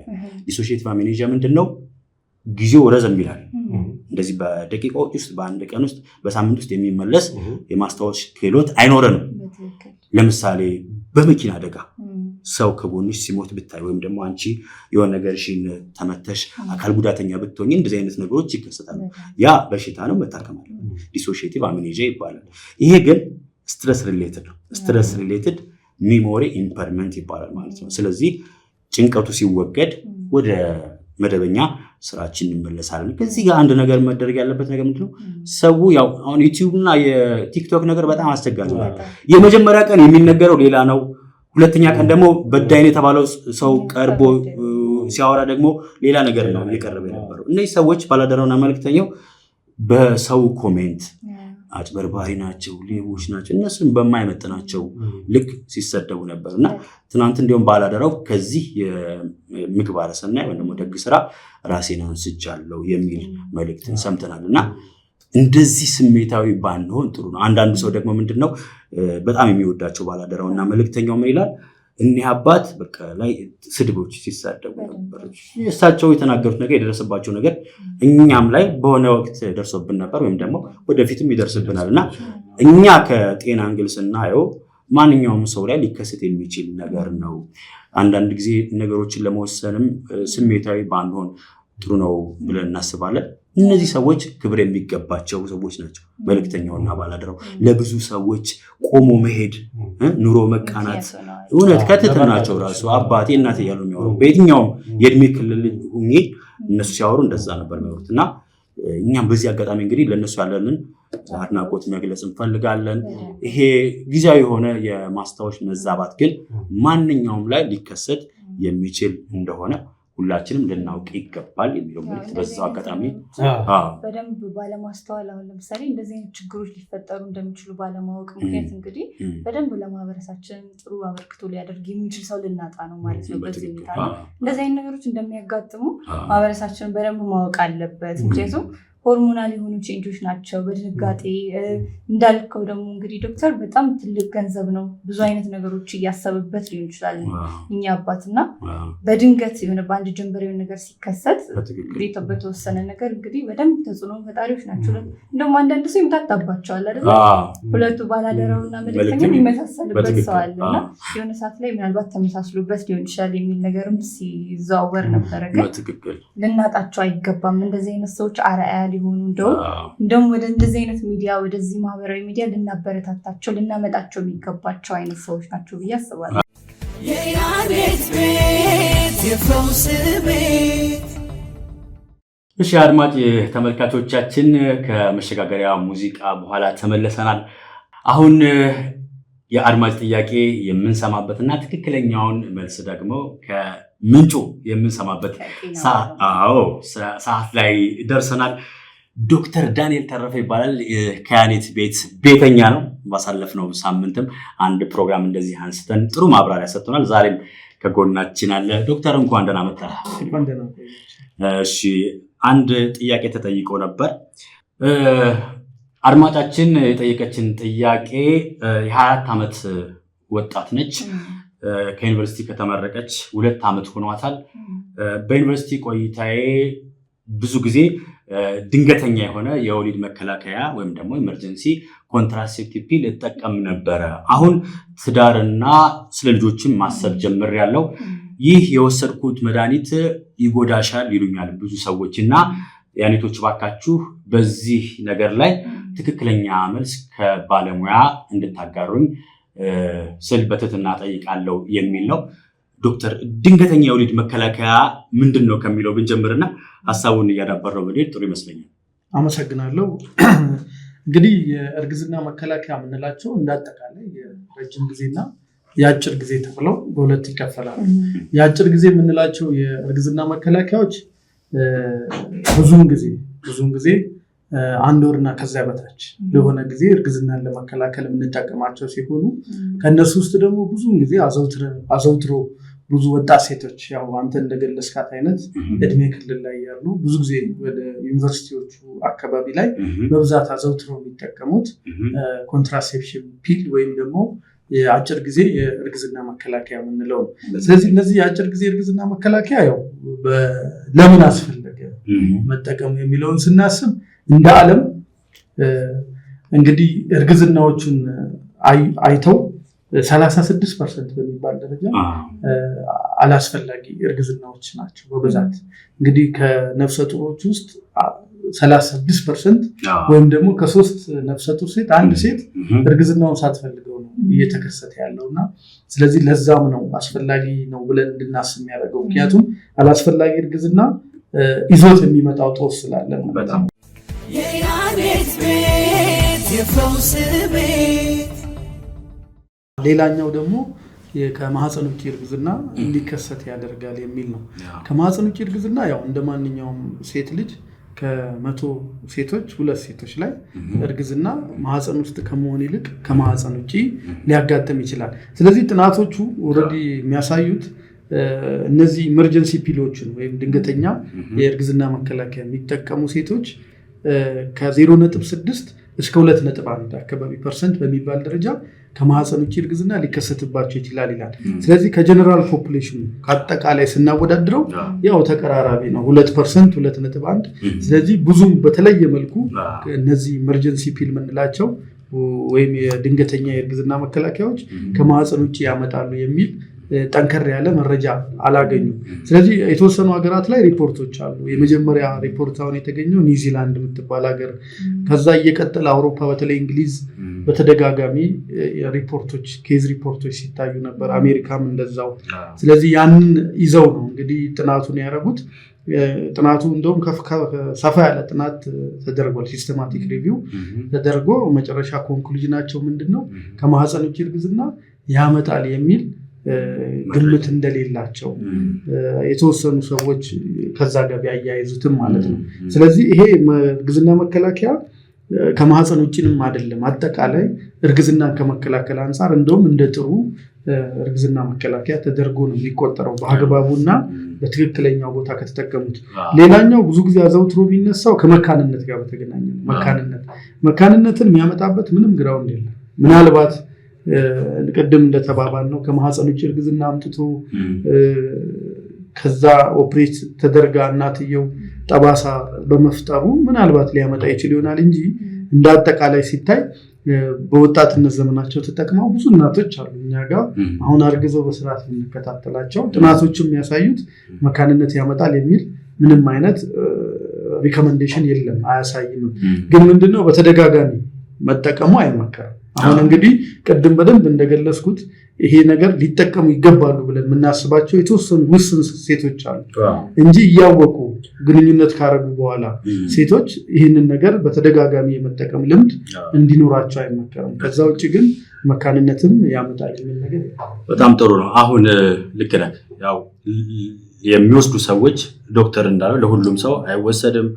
ዲሶሺዬቲቭ አምኔዥያ ምንድነው? ጊዜው ረዘም ይላል። እንደዚህ በደቂቃዎች ውስጥ፣ በአንድ ቀን ውስጥ፣ በሳምንት ውስጥ የሚመለስ የማስታወስ ክህሎት አይኖረንም። ለምሳሌ በመኪና አደጋ ሰው ከጎንሽ ሲሞት ብታይ ወይም ደግሞ አንቺ የሆነ ነገርሽን ተመተሽ አካል ጉዳተኛ ብትሆኚ እንደዚህ አይነት ነገሮች ይከሰታሉ። ያ በሽታ ነው፣ መታከም አለበት። ዲሶሺዬቲቭ አምኔዥያ ይባላል። ይሄ ግን ስትረስ ሪሌትድ ነው። ስትረስ ሪሌትድ ሚሞሪ ኢምፐርመንት ይባላል ማለት ነው። ስለዚህ ጭንቀቱ ሲወገድ ወደ መደበኛ ስራችን እንመለሳለን። ከዚህ ጋር አንድ ነገር መደረግ ያለበት ነገር ምንድነው? ሰው ያው አሁን ዩቲዩብ እና የቲክቶክ ነገር በጣም አስቸጋሪ ነው። የመጀመሪያ ቀን የሚነገረው ሌላ ነው። ሁለተኛ ቀን ደግሞ በዳይን የተባለው ሰው ቀርቦ ሲያወራ ደግሞ ሌላ ነገር ነው እየቀረበ የነበረው። እነዚህ ሰዎች ባላደራውና መልእክተኛው በሰው ኮሜንት አጭበርባሪ ናቸው፣ ሌቦች ናቸው፣ እነሱን በማይመጥናቸው ልክ ሲሰደቡ ነበር እና ትናንት እንዲሁም ባላደራው ከዚህ የምግባረ ሰናይ ወይም ደግሞ ደግ ስራ ራሴን አንስቻለሁ የሚል መልእክትን ሰምተናል እና እንደዚህ ስሜታዊ ባንሆን ጥሩ ነው። አንዳንዱ ሰው ደግሞ ምንድነው በጣም የሚወዳቸው ባላደራውና መልእክተኛው ምን ይላል? እኒህ አባት በቃ ላይ ስድቦች ሲሳደቡ ነበር። እሳቸው የተናገሩት ነገር የደረሰባቸው ነገር እኛም ላይ በሆነ ወቅት ደርሶብን ነበር ወይም ደግሞ ወደፊትም ይደርስብናል እና እኛ ከጤና አንግል ስናየው ማንኛውም ሰው ላይ ሊከሰት የሚችል ነገር ነው። አንዳንድ ጊዜ ነገሮችን ለመወሰንም ስሜታዊ ባንሆን ጥሩ ነው ብለን እናስባለን። እነዚህ ሰዎች ክብር የሚገባቸው ሰዎች ናቸው። መልእክተኛውና ባላደራው ለብዙ ሰዎች ቆሞ መሄድ ኑሮ መቃናት እውነት ከትህትናቸው ራሱ አባቴ እናቴ እያሉ የሚያወሩ በየትኛውም የእድሜ ክልል ሁኜ እነሱ ሲያወሩ እንደዛ ነበር የሚያወሩት እና እኛም በዚህ አጋጣሚ እንግዲህ ለእነሱ ያለንን አድናቆት መግለጽ እንፈልጋለን። ይሄ ጊዜያዊ የሆነ የማስታወሻ መዛባት ግን ማንኛውም ላይ ሊከሰት የሚችል እንደሆነ ሁላችንም ልናውቅ ይገባል የሚለው መልዕክት በዛው አጋጣሚ በደንብ ባለማስተዋል አሁን ለምሳሌ እንደዚህ አይነት ችግሮች ሊፈጠሩ እንደሚችሉ ባለማወቅ ምክንያት እንግዲህ በደንብ ለማህበረሰባችን ጥሩ አበርክቶ ሊያደርግ የሚችል ሰው ልናጣ ነው ማለት ነው። በዚህ ሁኔታ እንደዚህ አይነት ነገሮች እንደሚያጋጥሙ ማህበረሰባችን በደንብ ማወቅ አለበት። ምክንያቱም ሆርሞናል የሆኑ ቼንጆች ናቸው። በድንጋጤ እንዳልከው ደግሞ እንግዲህ ዶክተር በጣም ትልቅ ገንዘብ ነው። ብዙ አይነት ነገሮች እያሰብበት ሊሆን ይችላል እኛ አባትና በድንገት የሆነ በአንድ ጀንበር የሆነ ነገር ሲከሰት በተወሰነ ነገር እንግዲህ በደንብ ተጽዕኖ ፈጣሪዎች ናቸው። እንደውም አንዳንድ ሰው ይምታታባቸዋል አይደል? ሁለቱ ባላደራውና መልእክተኛው የሚመሳሰልበት ሰው አለና የሆነ ሰዓት ላይ ምናልባት ተመሳስሎበት ሊሆን ይችላል የሚል ነገርም ሲዘዋወር ነበረ። ግን ልናጣቸው አይገባም። እንደዚህ አይነት ሰዎች አርአያ ሊሆኑ እንደውም ወደ እንደዚህ አይነት ሚዲያ ወደዚህ ማህበራዊ ሚዲያ ልናበረታታቸው ልናመጣቸው የሚገባቸው አይነት ሰዎች ናቸው ብዬ አስባለሁ። የያሬድ ቤት የፈውስ ቤት። እሺ አድማጭ ተመልካቾቻችን ከመሸጋገሪያ ሙዚቃ በኋላ ተመለሰናል። አሁን የአድማጭ ጥያቄ የምንሰማበትና ትክክለኛውን መልስ ደግሞ ከምንጩ የምንሰማበት ሰዓት ላይ ደርሰናል። ዶክተር ዳንኤል ተረፈ ይባላል። ከያኔት ቤት ቤተኛ ነው። ባሳለፍነው ሳምንትም አንድ ፕሮግራም እንደዚህ አንስተን ጥሩ ማብራሪያ ሰጥቶናል። ዛሬም ከጎናችን አለ። ዶክተር እንኳን ደህና መጣህ። እሺ አንድ ጥያቄ ተጠይቆ ነበር። አድማጫችን የጠየቀችን ጥያቄ የ24 ዓመት ወጣት ነች። ከዩኒቨርሲቲ ከተመረቀች 2 ዓመት ሆኗታል። በዩኒቨርሲቲ ቆይታዬ ብዙ ጊዜ ድንገተኛ የሆነ የወሊድ መከላከያ ወይም ደግሞ ኢመርጀንሲ ኮንትራሴፕቲቭ ፒል እጠቀም ነበረ። አሁን ትዳርና ስለ ልጆችም ማሰብ ጀምሬያለሁ። ይህ የወሰድኩት መድኃኒት ይጎዳሻል ይሉኛል ብዙ ሰዎች እና ያኔቶች ባካችሁ በዚህ ነገር ላይ ትክክለኛ መልስ ከባለሙያ እንድታጋሩኝ ስል በትህትና ጠይቃለሁ የሚል ነው። ዶክተር ድንገተኛ የወሊድ መከላከያ ምንድን ነው ከሚለው ብንጀምርና ሀሳቡን እያዳበረው ብንሄድ ጥሩ ይመስለኛል። አመሰግናለሁ። እንግዲህ የእርግዝና መከላከያ የምንላቸው እንዳጠቃላይ የረጅም ጊዜና የአጭር ጊዜ ተብለው በሁለት ይከፈላሉ። የአጭር ጊዜ የምንላቸው የእርግዝና መከላከያዎች ብዙውን ጊዜ 1 ወርና ከዚያ በታች ለሆነ ጊዜ እርግዝናን ለመከላከል የምንጠቀማቸው ሲሆኑ ከነሱ ውስጥ ደግሞ ብዙውን ጊዜ አዘውትሮ ብዙ ወጣት ሴቶች ያው አንተ እንደገለጽካት አይነት እድሜ ክልል ላይ ያሉ ብዙ ጊዜ ወደ ዩኒቨርሲቲዎቹ አካባቢ ላይ በብዛት አዘውትረው የሚጠቀሙት ኮንትራሴፕሽን ፒል ወይም ደግሞ የአጭር ጊዜ የእርግዝና መከላከያ የምንለው ነው። ስለዚህ እነዚህ የአጭር ጊዜ እርግዝና መከላከያ ያው ለምን አስፈለገ መጠቀሙ የሚለውን ስናስብ እንደ ዓለም እንግዲህ እርግዝናዎቹን አይተው 36% በሚባል ደረጃ አላስፈላጊ እርግዝናዎች ናቸው በብዛት። እንግዲህ ከነፍሰ ጡሮች ውስጥ 36% ወይም ደግሞ ከ3 ነፍሰ ጡር ሴት 1 ሴት እርግዝናውን ሳትፈልገው ነው እየተከሰተ ያለውና ስለዚህ ለዛም ነው አስፈላጊ ነው ብለን እንድናስብ የሚያደርገው። ምክንያቱም አላስፈላጊ እርግዝና ይዞት የሚመጣው ጦስ ስላለ ማለት ነው። የያሬድ ቤት የፈውስ ቤት። ሌላኛው ደግሞ ከማህፀን ውጭ እርግዝና እንዲከሰት ያደርጋል የሚል ነው። ከማህፀን ውጭ እርግዝና ያው እንደማንኛውም ሴት ልጅ ከ100 ሴቶች 2 ሴቶች ላይ እርግዝና ማህፀን ውስጥ ከመሆን ይልቅ ከማህፀን ውጭ ሊያጋጥም ይችላል። ስለዚህ ጥናቶቹ ኦልሬዲ የሚያሳዩት እነዚህ ኢመርጀንሲ ፒሎችን ወይም ድንገተኛ የእርግዝና መከላከያ የሚጠቀሙ ሴቶች ከ0.6 እስከ 2.1 አካባቢ % በሚባል ደረጃ ከማህፀን ውጭ እርግዝና ሊከሰትባቸው ይችላል ይላል። ስለዚህ ከጀነራል ፖፑሌሽኑ ከአጠቃላይ ስናወዳድረው ያው ተቀራራቢ ነው 2% 2.1። ስለዚህ ብዙም በተለየ መልኩ እነዚህ ኢመርጀንሲ ፒል የምንላቸው ወይም የድንገተኛ የእርግዝና መከላከያዎች ከማህፀን ውጭ ያመጣሉ የሚል ጠንከር ያለ መረጃ አላገኙም። ስለዚህ የተወሰኑ ሀገራት ላይ ሪፖርቶች አሉ። የመጀመሪያ ሪፖርት አሁን የተገኘው ኒውዚላንድ የምትባል ሀገር፣ ከዛ እየቀጠለ አውሮፓ በተለይ እንግሊዝ በተደጋጋሚ ሪፖርቶች ኬዝ ሪፖርቶች ሲታዩ ነበር፣ አሜሪካም እንደዛው። ስለዚህ ያንን ይዘው ነው እንግዲህ ጥናቱን ያደረጉት። ጥናቱ እንደውም ሰፋ ያለ ጥናት ተደርጓል። ሲስተማቲክ ሪቪው ተደርጎ መጨረሻ ኮንክሉዥናቸው ምንድነው ከማህፀን ውጭ እርግዝና ያመጣል የሚል ግምት እንደሌላቸው የተወሰኑ ሰዎች ከዛ ጋር ያያይዙትም ማለት ነው። ስለዚህ ይሄ እርግዝና መከላከያ ከማህፀን ውጭንም አይደለም፣ አጠቃላይ እርግዝናን ከመከላከል አንጻር እንደውም እንደ ጥሩ እርግዝና መከላከያ ተደርጎ ነው የሚቆጠረው በአግባቡና በትክክለኛው ቦታ ከተጠቀሙት። ሌላኛው ብዙ ጊዜ አዘውትሮ የሚነሳው ከመካንነት ጋር በተገናኘ ነው። መካንነትን የሚያመጣበት ምንም ግራውንድ የለም። ምናልባት ቅድም እንደተባባል ነው ከማህፀን ውጭ እርግዝና አምጥቶ ከዛ ኦፕሬት ተደርጋ እናትየው ጠባሳ በመፍጠሩ ምናልባት ሊያመጣ ይችል ይሆናል እንጂ እንደ አጠቃላይ ሲታይ በወጣትነት ዘመናቸው ተጠቅመው ብዙ እናቶች አሉ እኛ ጋር አሁን አርግዘው በስርዓት የምንከታተላቸው ጥናቶችም የሚያሳዩት መካንነት ያመጣል የሚል ምንም አይነት ሪኮመንዴሽን የለም፣ አያሳይም። ግን ምንድነው በተደጋጋሚ መጠቀሙ አይመከርም። አሁን እንግዲህ ቅድም በደንብ እንደገለጽኩት ይሄ ነገር ሊጠቀሙ ይገባሉ ብለን የምናስባቸው የተወሰኑ ውስን ሴቶች አሉ እንጂ እያወቁ ግንኙነት ካረጉ በኋላ ሴቶች ይህንን ነገር በተደጋጋሚ የመጠቀም ልምድ እንዲኖራቸው አይመከርም። ከዛ ውጭ ግን መካንነትም ያመጣል የሚል ነገር በጣም ጥሩ ነው። አሁን ልክ ነህ። ያው የሚወስዱ ሰዎች ዶክተር እንዳለው ለሁሉም ሰው አይወሰድም፣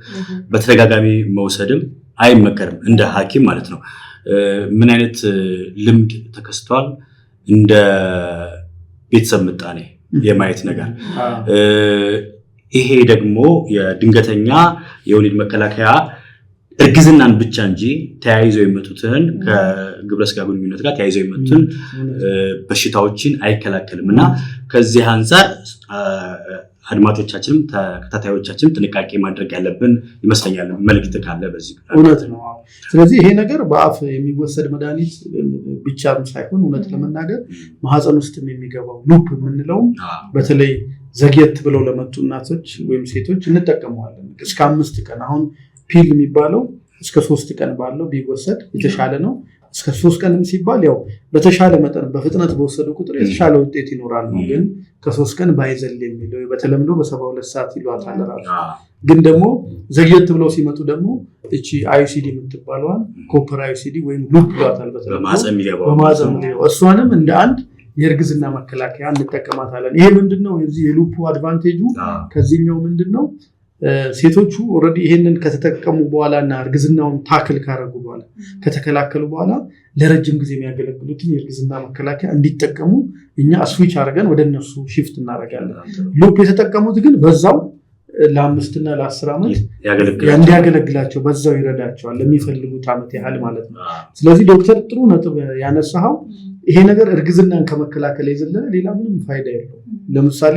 በተደጋጋሚ መውሰድም አይመከርም እንደ ሐኪም ማለት ነው። ምን አይነት ልምድ ተከስቷል? እንደ ቤተሰብ ምጣኔ የማየት ነገር ይሄ ደግሞ የድንገተኛ የወሊድ መከላከያ እርግዝናን ብቻ እንጂ ተያይዘው የመጡትን ከግብረ ስጋ ግንኙነት ጋር ተያይዘው የመጡትን በሽታዎችን አይከላከልም እና ከዚህ አንፃር አድማጮቻችንም ተከታታዮቻችን ጥንቃቄ ማድረግ ያለብን ይመስለኛል። መልእክት ካለ በዚህ እውነት ነው። ስለዚህ ይሄ ነገር በአፍ የሚወሰድ መድኃኒት ብቻም ሳይሆን እውነት ለመናገር ማህፀን ውስጥም የሚገባው ሉፕ የምንለው በተለይ ዘግየት ብለው ለመጡ እናቶች ወይም ሴቶች እንጠቀመዋለን። እስከ 5 ቀን አሁን ፒል የሚባለው እስከ 3 ቀን ባለው ቢወሰድ የተሻለ ነው። እስከ 3 ቀንም ሲባል ያው በተሻለ መጠን በፍጥነት በወሰዱ ቁጥር የተሻለ ውጤት ይኖራል ነው። ግን ከ3 ቀን ባይዘል የሚለው በተለምዶ በ72 ሰዓት ይሏታል ራሱ። ግን ደግሞ ዘግየት ብለው ሲመጡ ደግሞ እቺ አይሲዲ የምትባለዋን ኮፐር አይሲዲ ወይም ሉፕ ይሏታል በማህፀን እሷንም እንደ አንድ የእርግዝና መከላከያ እንጠቀማታለን። ይሄ ምንድነው የዚህ የሉፑ አድቫንቴጁ ከዚህኛው ምንድነው? ሴቶቹ ኦልሬዲ ይሄንን ከተጠቀሙ በኋላ እና እርግዝናውን ታክል ካረጉ በኋላ ከተከላከሉ በኋላ ለረጅም ጊዜ የሚያገለግሉትን የእርግዝና መከላከያ እንዲጠቀሙ እኛ ስዊች አድርገን ወደ እነሱ ሺፍት እናደርጋለን። ሉፕ የተጠቀሙት ግን በዛው ለ5 እና ለ10 ዓመት እንዲያገለግላቸው በዛው ይረዳቸዋል ለሚፈልጉት ዓመት ያህል ማለት ነው። ስለዚህ ዶክተር ጥሩ ነጥብ ያነሳው ይሄ ነገር እርግዝናን ከመከላከል የዘለለ ሌላ ምንም ፋይዳ የለውም። ለምሳሌ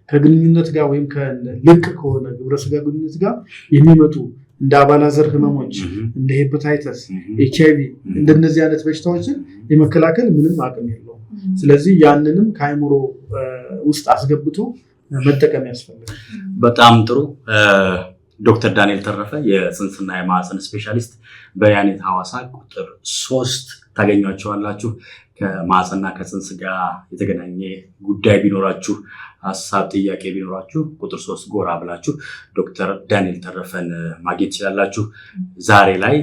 ከግንኙነት ጋር ወይም ከልቅ ከሆነ ግብረ ስጋ ግንኙነት ጋር የሚመጡ እንደ አባላዘር ህመሞች እንደ ሄፓታይተስ፣ HIV እንደነዚህ አይነት በሽታዎችን የመከላከል ምንም አቅም የለውም። ስለዚህ ያንንም ከአይምሮ ውስጥ አስገብቶ መጠቀም ያስፈልጋል። በጣም ጥሩ። ዶክተር ዳንኤል ተረፈ የፅንስና የማህፀን ስፔሻሊስት በያኔት ሐዋሳ ቁጥር 3 ታገኟቸዋላችሁ። ከማህፀንና ከፅንስ ጋር የተገናኘ ጉዳይ ቢኖራችሁ፣ ሀሳብ ጥያቄ ቢኖራችሁ ቁጥር 3 ጎራ ብላችሁ ዶክተር ዳንኤል ተረፈን ማግኘት ትችላላችሁ። ዛሬ ላይ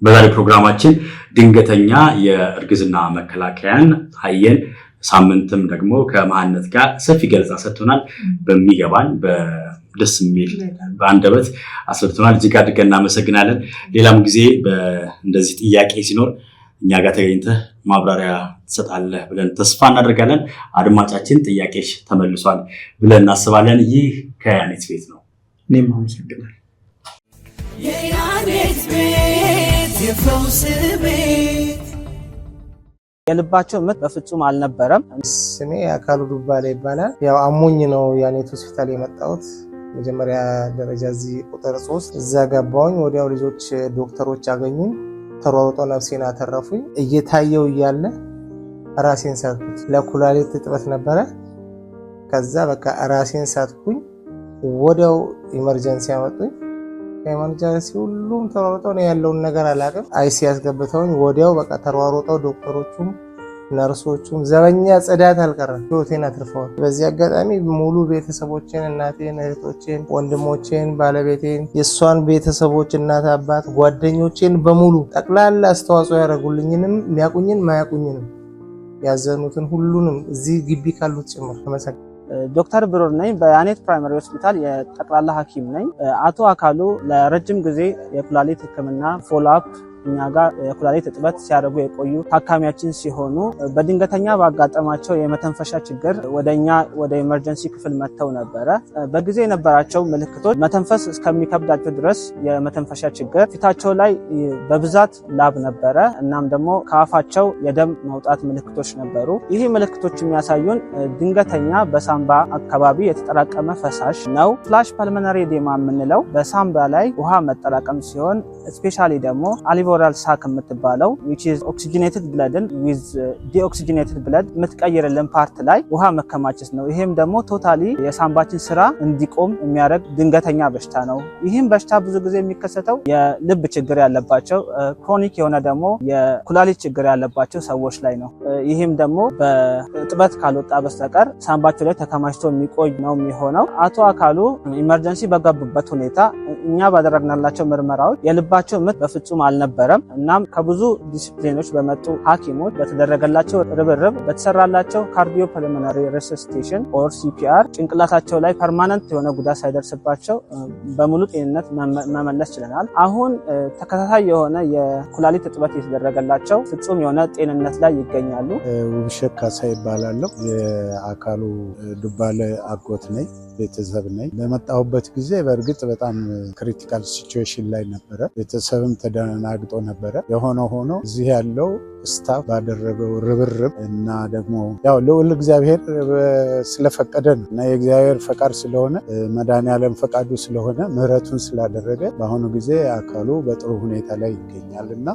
በዛሬ ፕሮግራማችን ድንገተኛ የእርግዝና መከላከያን አየን። ሳምንትም ደግሞ ከመሃንነት ጋር ሰፊ ገለጻ ሰጥቶናል። በሚገባን በደስ የሚል በአንደበት አስረድቶናል። እጅግ አድርገን እናመሰግናለን። ሌላም ጊዜ እንደዚህ ጥያቄ ሲኖር እኛ ጋር ተገኝተህ ማብራሪያ ትሰጣለህ ብለን ተስፋ እናደርጋለን። አድማጫችን ጥያቄሽ ተመልሷል ብለን እናስባለን። ይህ ከያኔት ቤት ነው። እኔም አመሰግናለሁ። የያኔት ቤት የፈውስ ቤት የልባቸው ምት በፍጹም አልነበረም። ስሜ አካሉ ዱባላ ይባላል። ያው አሞኝ ነው ያኔት ሆስፒታል የመጣሁት። መጀመሪያ ደረጃ እዚህ ቁጥር 3 እዛ ገባሁኝ። ወዲያው ልጆች ዶክተሮች አገኙኝ። ተሯሩጦ ነፍሴን አተረፉኝ። እየታየው እያለ ራሴን ሳትኩት። ለኩላሊት እጥበት ነበረ። ከዛ በቃ ራሴን ሳትኩኝ። ወዲያው ኢመርጀንሲ አመጡኝ። ከኢመርጀንሲ ሁሉም ተሯሩጠው ነው ያለውን ነገር አላውቅም። አይሲ ያስገብተውኝ ወዲያው በቃ ተሯሩጠው ዶክተሮቹም ነርሶቹም ዘበኛ ጽዳት አልቀረም ህይወቴን አትርፈዋል። በዚህ አጋጣሚ ሙሉ ቤተሰቦቼን፣ እናቴን፣ እህቶቼን፣ ወንድሞቼን፣ ባለቤቴን፣ የሷን ቤተሰቦች፣ እናት፣ አባት፣ ጓደኞቼን በሙሉ ጠቅላላ አስተዋጽኦ ያደረጉልኝንም የሚያቁኝን ማያቁኝንም ያዘኑትን ሁሉንም እዚህ ግቢ ካሉት ጭምር ተመሰግናለሁ። ዶክተር ብሩር ነኝ። በያኔት ፕራይመሪ ሆስፒታል የጠቅላላ ሐኪም ነኝ። አቶ አካሉ ለረጅም ጊዜ የኩላሊት ሕክምና ፎሎአፕ እኛ ጋር የኩላሊት እጥበት ሲያደርጉ የቆዩ ታካሚያችን ሲሆኑ በድንገተኛ ባጋጠማቸው የመተንፈሻ ችግር ወደኛ ወደ ኢመርጀንሲ ክፍል መጥተው ነበረ። በጊዜ የነበራቸው ምልክቶች መተንፈስ እስከሚከብዳቸው ድረስ የመተንፈሻ ችግር፣ ፊታቸው ላይ በብዛት ላብ ነበረ። እናም ደግሞ ከአፋቸው የደም መውጣት ምልክቶች ነበሩ። ይህ ምልክቶች የሚያሳዩን ድንገተኛ በሳምባ አካባቢ የተጠራቀመ ፈሳሽ ነው። ፍላሽ ፐልመናሪ ኤዴማ የምንለው በሳምባ ላይ ውሃ መጠራቀም ሲሆን ስፔሻሊ ደግሞ ኦራል ሳክ የምትባለው which is oxygenated blood with deoxygenated blood የምትቀይርልን ፓርት ላይ ውሃ መከማቸት ነው። ይሄም ደግሞ ቶታሊ የሳምባችን ስራ እንዲቆም የሚያደርግ ድንገተኛ በሽታ ነው። ይህም በሽታ ብዙ ጊዜ የሚከሰተው የልብ ችግር ያለባቸው ክሮኒክ የሆነ ደግሞ የኩላሊት ችግር ያለባቸው ሰዎች ላይ ነው። ይህም ደግሞ በእጥበት ካልወጣ በስተቀር ሳምባቸው ላይ ተከማችቶ የሚቆይ ነው የሚሆነው። አቶ አካሉ ኢመርጀንሲ በገቡበት ሁኔታ እኛ ባደረግናላቸው ምርመራዎች የልባቸው ምት በፍጹም አልነበረም። እናም ከብዙ ዲሲፕሊኖች በመጡ ሐኪሞች በተደረገላቸው ርብርብ በተሰራላቸው ካርዲዮ ፐልሞናሪ ሬሱሲቴሽን ኦር ሲፒአር ጭንቅላታቸው ላይ ፐርማነንት የሆነ ጉዳት ሳይደርስባቸው በሙሉ ጤንነት መመለስ ችለናል። አሁን ተከታታይ የሆነ የኩላሊት እጥበት የተደረገላቸው ፍጹም የሆነ ጤንነት ላይ ይገኛሉ። ውብሸት ካሳ ይባላለሁ። የአካሉ ዱባለ አጎት ነኝ፣ ቤተሰብ ነኝ። በመጣሁበት ጊዜ በእርግጥ በጣም ክሪቲካል ሲቹዌሽን ላይ ነበረ። ቤተሰብም ተደናግጦ ነበረ። የሆነ ሆኖ እዚህ ያለው ስታፍ ባደረገው ርብርብ እና ደግሞ ያው ልዑል እግዚአብሔር ስለፈቀደ ነው እና የእግዚአብሔር ፈቃድ ስለሆነ መድኃኔዓለም ፈቃዱ ስለሆነ ምሕረቱን ስላደረገ በአሁኑ ጊዜ አካሉ በጥሩ ሁኔታ ላይ ይገኛል እና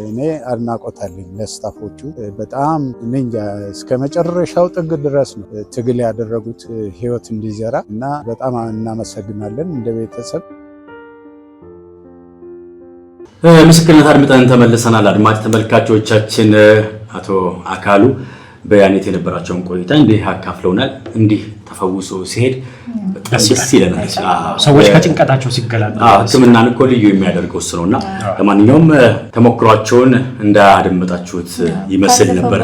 እኔ አድናቆት አለኝ ለስታፎቹ። በጣም እንጃ እስከ መጨረሻው ጥግ ድረስ ነው ትግል ያደረጉት ህይወት እንዲዘራ እና በጣም እናመሰግናለን እንደ ቤተሰብ። ምስክርነት አድምጠን ተመልሰናል። አድማጭ ተመልካቾቻችን አቶ አካሉ በያኔት የነበራቸውን ቆይታ እንዲህ አካፍለውናል። እንዲህ ተፈውሶ ሲሄድ ደስ ይለናል። ሰዎች ከጭንቀታቸው ሲገላገሉ ሕክምናን እኮ ልዩ የሚያደርገው እሱ ነውና ለማንኛውም ተሞክሯቸውን እንዳደመጣችሁት ይመስል ነበር።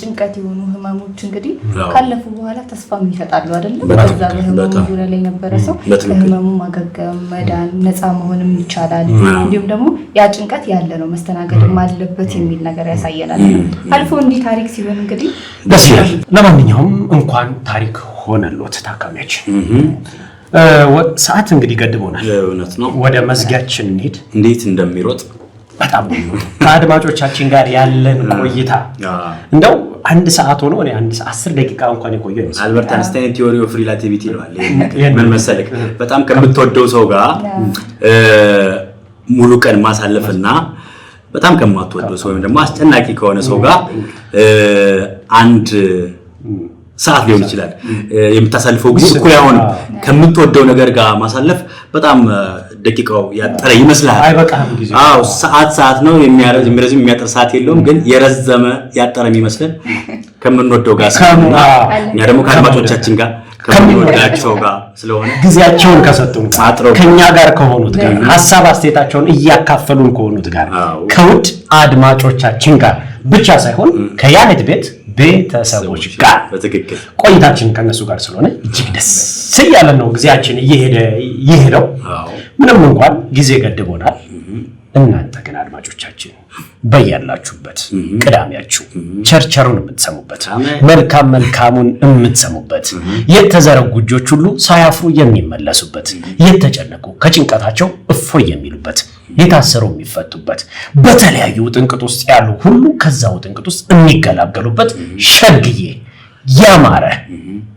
ጭንቀት የሆኑ ህመሞች እንግዲህ ካለፉ በኋላ ተስፋ ይሰጣሉ አይደል? በዛ በህመሙ ዙሪያ ላይ ነበረ ሰው ህመሙ ማገገም፣ መዳን፣ ነፃ መሆንም ይቻላል። እንዲሁም ደግሞ ያ ጭንቀት ያለ ነው መስተናገድም አለበት የሚል ነገር ያሳየናል። አልፎ እንዲህ ታሪክ ሲሆን እንግዲህ ደስ ይላል። ለማንኛውም እንኳን ታሪክ ሆነሎት ታካሚያችን። ሰዓት እንግዲህ ገድቦናል። እውነት ነው። ወደ መዝጊያችን እንሂድ። እንዴት እንደሚሮጥ በጣም ከአድማጮቻችን ጋር ያለን ቆይታ እንደው አንድ ሰዓት ሆኖ እኔ 10 ደቂቃ እንኳን የቆየው ይመስላል። አልበርት አንስታይን ቲዮሪ ኦፍ ሪላቲቪቲ ይላል። ምን መሰለህ በጣም ከምትወደው ሰው ጋር ሙሉ ቀን ማሳለፍና በጣም ከማትወደው ሰው ወይም ደግሞ አስጨናቂ ከሆነ ሰው ጋር አንድ ሰዓት ሊሆን ይችላል የምታሳልፈው ጊዜ እኮ ያውን ከምትወደው ነገር ጋር ማሳለፍ በጣም ደቂቃው ያጠረ ይመስላል። አይበቃም ጊዜ። አዎ ሰዓት ነው የሚረዝም የሚያጠር ሰዓት የለውም። ግን የረዘመ ያጠረ የሚመስለን ከምንወደው ጋር ስለሆነ እኛ ደግሞ ከአድማጮቻችን ጋር ከምንወዳቸው ጋር ስለሆነ ጊዜያቸውን ከሰጡን ከኛ ጋር ከሆኑት ጋር ሐሳብ አስተያየታቸውን እያካፈሉን ከሆኑት ጋር ከውድ አድማጮቻችን ጋር ብቻ ሳይሆን ከያኔት ቤት ቤተሰቦች ጋር በትክክል ቆይታችን ከነሱ ጋር ስለሆነ እጅግ ደስ ያለ ነው። ጊዜያችን እየሄደው ምንም እንኳን ጊዜ ገድቦናል። እናንተ ግን አድማጮቻችን በያላችሁበት ቅዳሜያችሁ ቸርቸሩን የምትሰሙበት መልካሙን የምትሰሙበት የተዘረጉ እጆች ሁሉ ሳያፍሩ የሚመለሱበት የተጨነቁ ከጭንቀታቸው እፎይ የሚሉበት የታሰሩ የሚፈቱበት በተለያዩ ውጥንቅጥ ውስጥ ያሉ ሁሉ ከዛው ውጥንቅጥ ውስጥ የሚገላገሉበት ሸግዬ ያማረ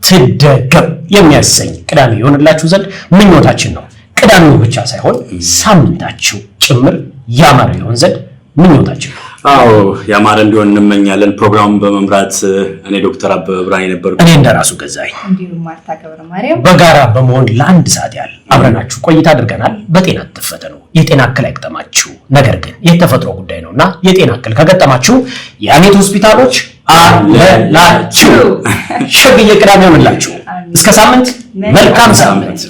ትደገም የሚያሰኝ ቅዳሜ ይሆንላችሁ ዘንድ ምኞታችን ነው። ቅዳሜው ብቻ ሳይሆን ሳምንታችሁ ጭምር ያማረ ይሆን ዘንድ ምኞታችን ነው። አዎ ያማረ እንዲሆን እንመኛለን። ፕሮግራሙን በመምራት እኔ ዶክተር አበበ ብርሃኔ ነበርኩ። እኔ እንደራሱ ገዛኝ እንዲሁም ማርታ ገብረ ማርያም በጋራ በመሆን ለ1 ሰዓት ያህል አብረናችሁ ቆይታ አድርገናል። በጤና አትፈተኑ፣ የጤና እክል አይገጠማችሁ። ነገር ግን የተፈጥሮ ጉዳይ ነውና የጤና እክል ከገጠማችሁ የአኔት ሆስፒታሎች አለላችሁ። ሸግዬ ቅዳሜ ያመላችሁ። እስከ ሳምንት መልካም ሳምንት።